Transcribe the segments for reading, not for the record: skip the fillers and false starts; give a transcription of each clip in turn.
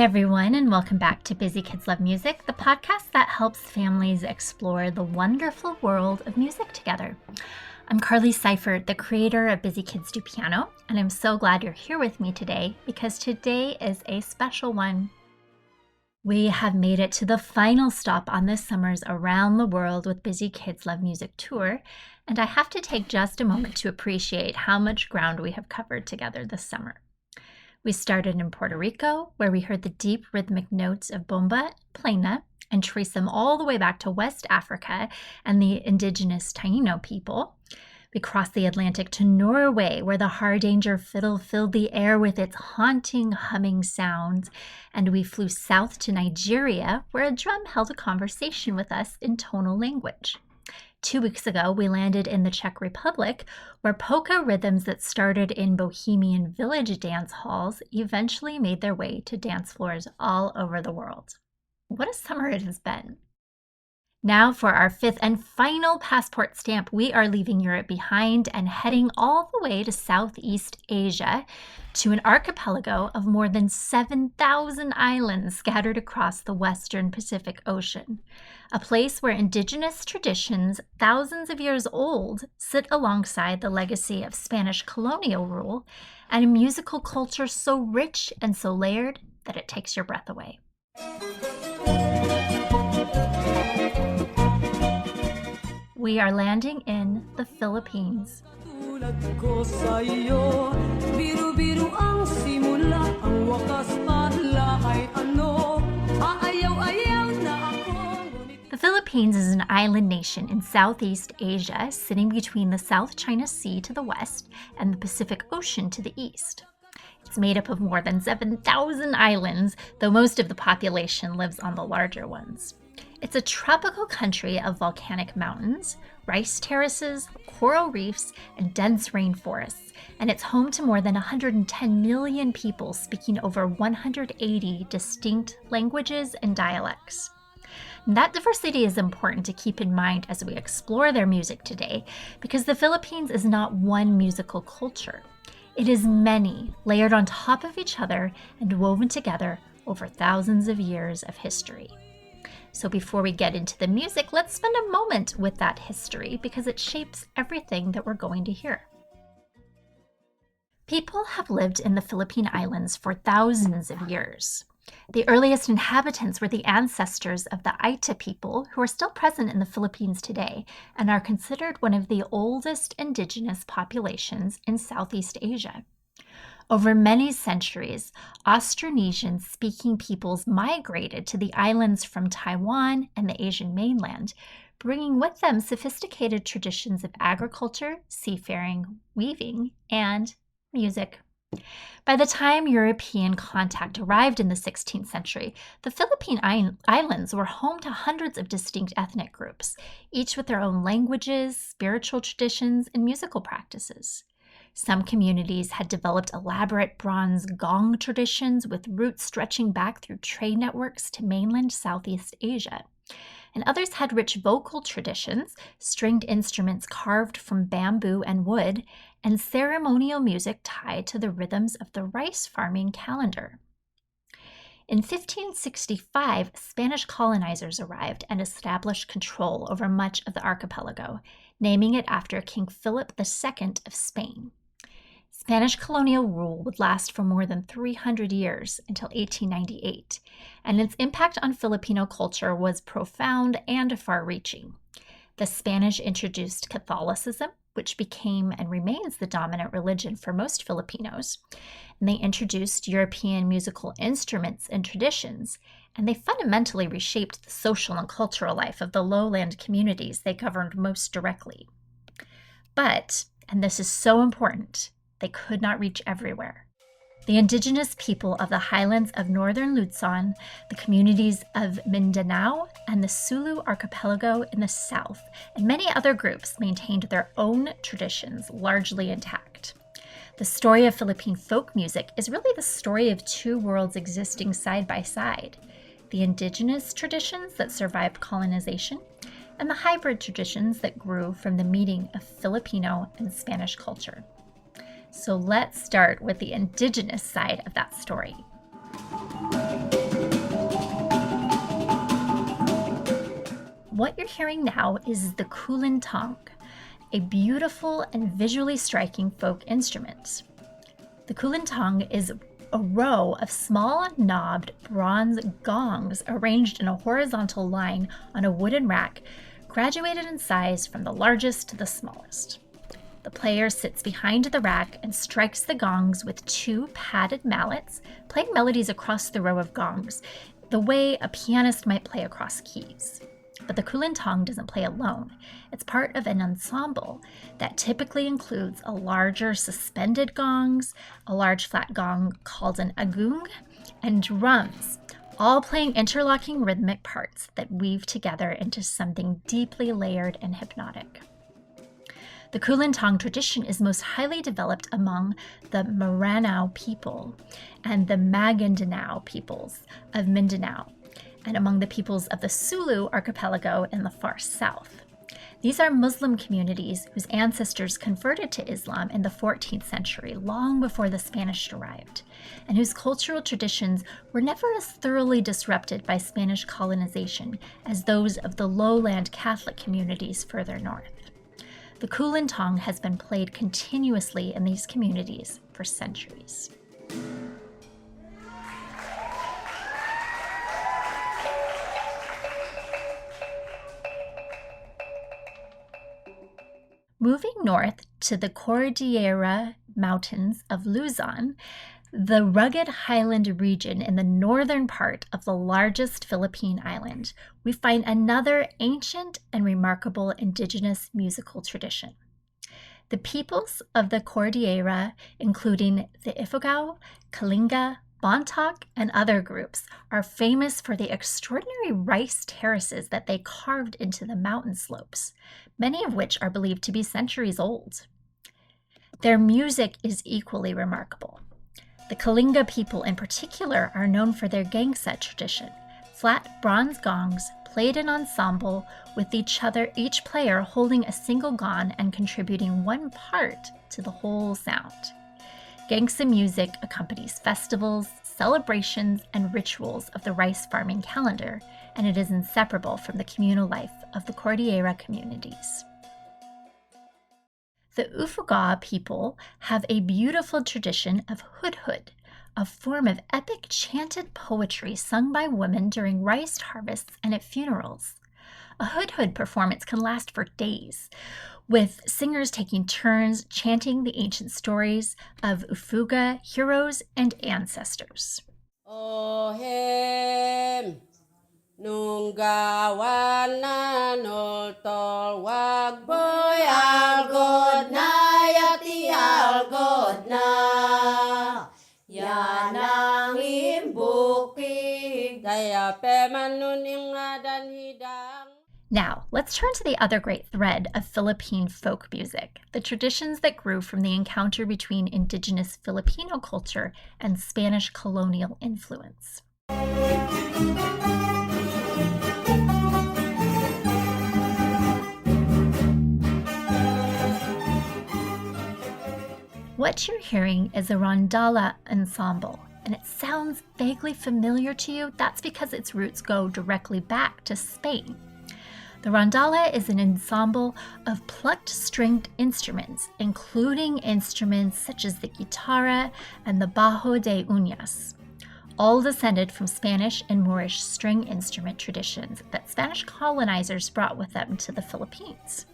everyone, and welcome back to Busy Kids Love Music, the podcast that helps families explore the wonderful world of music together. I'm Carly Seifert, the creator of Busy Kids Do Piano, and I'm so glad you're here with me today because today is a special one. We have made it to the final stop on this summer's Around the World with Busy Kids Love Music tour, and I have to take just a moment to appreciate how much ground we have covered together this summer. We started in Puerto Rico, where we heard the deep rhythmic notes of bomba, plena, and traced them all the way back to West Africa and the indigenous Taino people. We crossed the Atlantic to Norway, where the Hardanger fiddle filled the air with its haunting, humming sounds. And we flew south to Nigeria, where a drum held a conversation with us in tonal language. 2 weeks ago, we landed in the Czech Republic, where polka rhythms that started in bohemian village dance halls eventually made their way to dance floors all over the world. What a summer it has been! Now for our fifth and final passport stamp, we are leaving Europe behind and heading all the way to Southeast Asia to an archipelago of more than 7,000 islands scattered across the Western Pacific Ocean, a place where indigenous traditions, thousands of years old, sit alongside the legacy of Spanish colonial rule and a musical culture so rich and so layered that it takes your breath away. We are landing in the Philippines. The Philippines is an island nation in Southeast Asia, sitting between the South China Sea to the west and the Pacific Ocean to the east. It's made up of more than 7,000 islands, though most of the population lives on the larger ones. It's a tropical country of volcanic mountains, rice terraces, coral reefs, and dense rainforests, and it's home to more than 110 million people speaking over 180 distinct languages and dialects. And that diversity is important to keep in mind as we explore their music today, because the Philippines is not one musical culture. It is many, layered on top of each other and woven together over thousands of years of history. So before we get into the music, let's spend a moment with that history because it shapes everything that we're going to hear. People have lived in the Philippine Islands for thousands of years. The earliest inhabitants were the ancestors of the Aita people, who are still present in the Philippines today and are considered one of the oldest indigenous populations in Southeast Asia. Over many centuries, Austronesian-speaking peoples migrated to the islands from Taiwan and the Asian mainland, bringing with them sophisticated traditions of agriculture, seafaring, weaving, and music. By the time European contact arrived in the 16th century, the Philippine Islands were home to hundreds of distinct ethnic groups, each with their own languages, spiritual traditions, and musical practices. Some communities had developed elaborate bronze gong traditions with roots stretching back through trade networks to mainland Southeast Asia. And others had rich vocal traditions, stringed instruments carved from bamboo and wood, and ceremonial music tied to the rhythms of the rice farming calendar. In 1565, Spanish colonizers arrived and established control over much of the archipelago, naming it after King Philip II of Spain. Spanish colonial rule would last for more than 300 years until 1898, and its impact on Filipino culture was profound and far-reaching. The Spanish introduced Catholicism, which became and remains the dominant religion for most Filipinos, and they introduced European musical instruments and traditions, and they fundamentally reshaped the social and cultural life of the lowland communities they governed most directly. But, and this is so important, they could not reach everywhere. The indigenous people of the highlands of northern Luzon, the communities of Mindanao, and the Sulu archipelago in the south, and many other groups maintained their own traditions largely intact. The story of Philippine folk music is really the story of two worlds existing side by side: the indigenous traditions that survived colonization, and the hybrid traditions that grew from the meeting of Filipino and Spanish culture. So let's start with the indigenous side of that story. What you're hearing now is the kulintang, a beautiful and visually striking folk instrument. The kulintang is a row of small knobbed bronze gongs arranged in a horizontal line on a wooden rack, graduated in size from the largest to the smallest. The player sits behind the rack and strikes the gongs with two padded mallets, playing melodies across the row of gongs, the way a pianist might play across keys. But the kulintang doesn't play alone. It's part of an ensemble that typically includes a larger suspended gongs, a large flat gong called an agung, and drums, all playing interlocking rhythmic parts that weave together into something deeply layered and hypnotic. The kulintang tradition is most highly developed among the Maranao people and the Maguindanao peoples of Mindanao, and among the peoples of the Sulu archipelago in the far south. These are Muslim communities whose ancestors converted to Islam in the 14th century, long before the Spanish arrived, and whose cultural traditions were never as thoroughly disrupted by Spanish colonization as those of the lowland Catholic communities further north. The kulintang has been played continuously in these communities for centuries. Moving north to the Cordillera Mountains of Luzon, the rugged highland region in the northern part of the largest Philippine island, we find another ancient and remarkable indigenous musical tradition. The peoples of the Cordillera, including the Ifugao, Kalinga, Bontoc, and other groups, are famous for the extraordinary rice terraces that they carved into the mountain slopes, many of which are believed to be centuries old. Their music is equally remarkable. The Kalinga people in particular are known for their gangset tradition, flat bronze gongs played in ensemble with each player holding a single gong and contributing one part to the whole sound. Gangsa music accompanies festivals, celebrations, and rituals of the rice farming calendar, and it is inseparable from the communal life of the Cordillera communities. The Ifugao people have a beautiful tradition of hudhud, a form of epic chanted poetry sung by women during rice harvests and at funerals. A hudhud performance can last for days, with singers taking turns chanting the ancient stories of Ifuga heroes and ancestors. Ohem nung gawan na noltol wag boy algod na yati algod na yanang imbukig daya pemanuning adan hidang. Now, let's turn to the other great thread of Philippine folk music, the traditions that grew from the encounter between indigenous Filipino culture and Spanish colonial influence. What you're hearing is a rondalla ensemble, and it sounds vaguely familiar to you. That's because its roots go directly back to Spain. The rondalla is an ensemble of plucked stringed instruments, including instruments such as the guitarra and the bajo de uñas, all descended from Spanish and Moorish string instrument traditions that Spanish colonizers brought with them to the Philippines.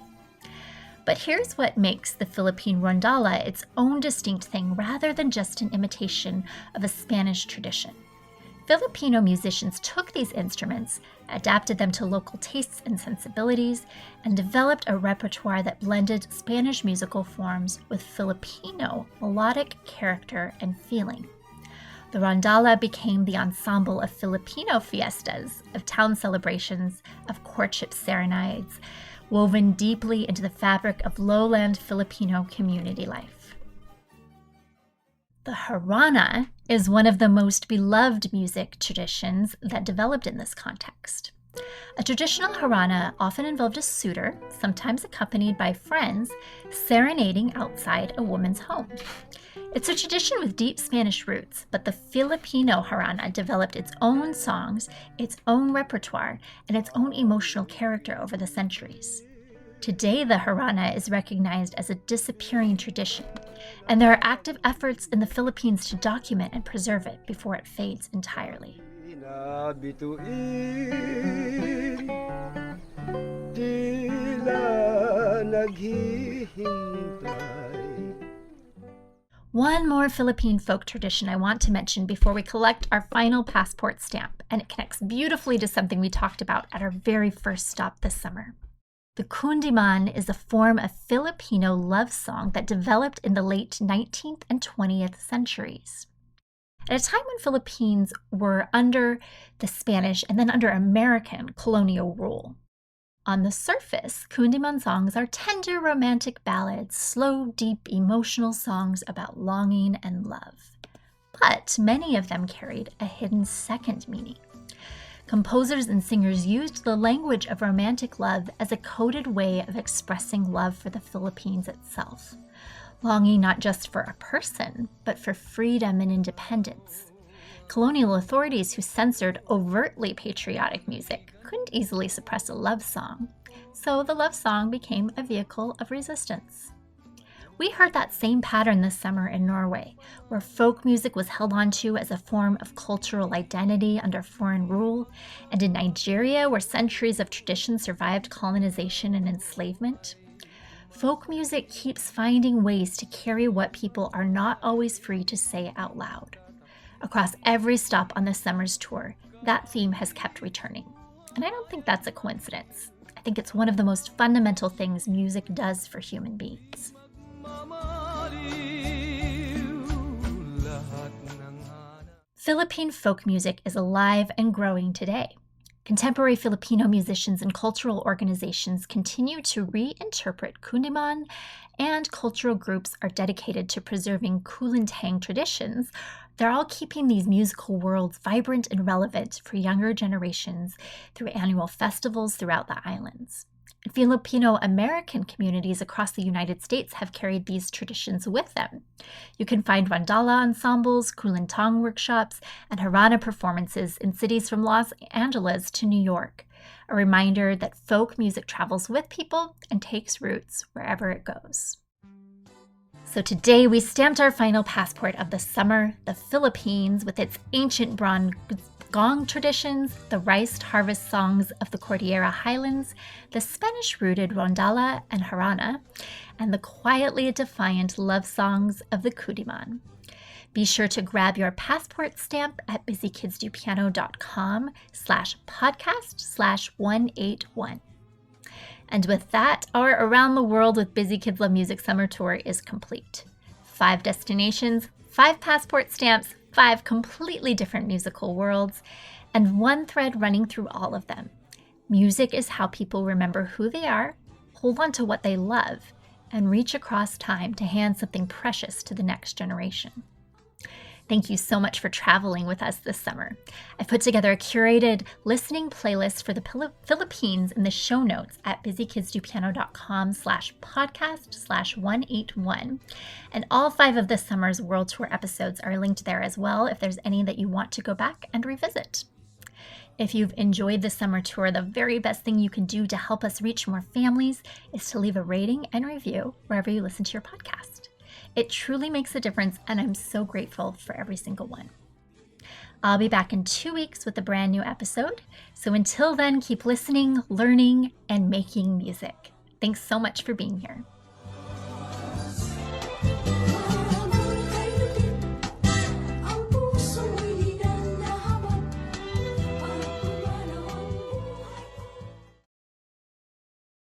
But here's what makes the Philippine rondalla its own distinct thing rather than just an imitation of a Spanish tradition. Filipino musicians took these instruments, adapted them to local tastes and sensibilities, and developed a repertoire that blended Spanish musical forms with Filipino melodic character and feeling. The rondalla became the ensemble of Filipino fiestas, of town celebrations, of courtship serenades, woven deeply into the fabric of lowland Filipino community life. The harana is one of the most beloved music traditions that developed in this context. A traditional harana often involved a suitor, sometimes accompanied by friends, serenading outside a woman's home. It's a tradition with deep Spanish roots, but the Filipino Harana developed its own songs, its own repertoire, and its own emotional character over the centuries. Today, the Harana is recognized as a disappearing tradition, and there are active efforts in the Philippines to document and preserve it before it fades entirely. One more Philippine folk tradition I want to mention before we collect our final passport stamp, and it connects beautifully to something we talked about at our very first stop this summer. The kundiman is a form of Filipino love song that developed in the late 19th and 20th centuries. At a time when Philippines were under the Spanish and then under American colonial rule. On the surface, kundiman songs are tender romantic ballads, slow, deep, emotional songs about longing and love. But many of them carried a hidden second meaning. Composers and singers used the language of romantic love as a coded way of expressing love for the Philippines itself, longing not just for a person, but for freedom and independence. Colonial authorities who censored overtly patriotic music couldn't easily suppress a love song, so the love song became a vehicle of resistance. We heard that same pattern this summer in Norway, where folk music was held onto as a form of cultural identity under foreign rule, and in Nigeria, where centuries of tradition survived colonization and enslavement. Folk music keeps finding ways to carry what people are not always free to say out loud. Across every stop on this summer's tour, that theme has kept returning. And I don't think that's a coincidence. I think it's one of the most fundamental things music does for human beings. Philippine folk music is alive and growing today. Contemporary Filipino musicians and cultural organizations continue to reinterpret kundiman, and cultural groups are dedicated to preserving kulintang traditions. They're all keeping these musical worlds vibrant and relevant for younger generations through annual festivals throughout the islands. Filipino American communities across the United States have carried these traditions with them. You can find rondalla ensembles, kulintang workshops, and Harana performances in cities from Los Angeles to New York, a reminder that folk music travels with people and takes roots wherever it goes. So today we stamped our final passport of the summer, the Philippines, with its ancient bronze gong traditions, the rice harvest songs of the Cordillera Highlands, the Spanish-rooted rondalla and Harana, and the quietly defiant love songs of the kundiman. Be sure to grab your passport stamp at busykidsdopiano.com/podcast/181. And with that, our Around the World with Busy Kids Love Music summer tour is complete. 5 destinations, 5 passport stamps, 5 completely different musical worlds, and one thread running through all of them. Music is how people remember who they are, hold on to what they love, and reach across time to hand something precious to the next generation. Thank you so much for traveling with us this summer. I've put together a curated listening playlist for the Philippines in the show notes at busykidsdopiano.com/podcast/181. And all 5 of this summer's World Tour episodes are linked there as well if there's any that you want to go back and revisit. If you've enjoyed the summer tour, the very best thing you can do to help us reach more families is to leave a rating and review wherever you listen to your podcast. It truly makes a difference, and I'm so grateful for every single one. I'll be back in 2 weeks with a brand new episode. So until then, keep listening, learning, and making music. Thanks so much for being here.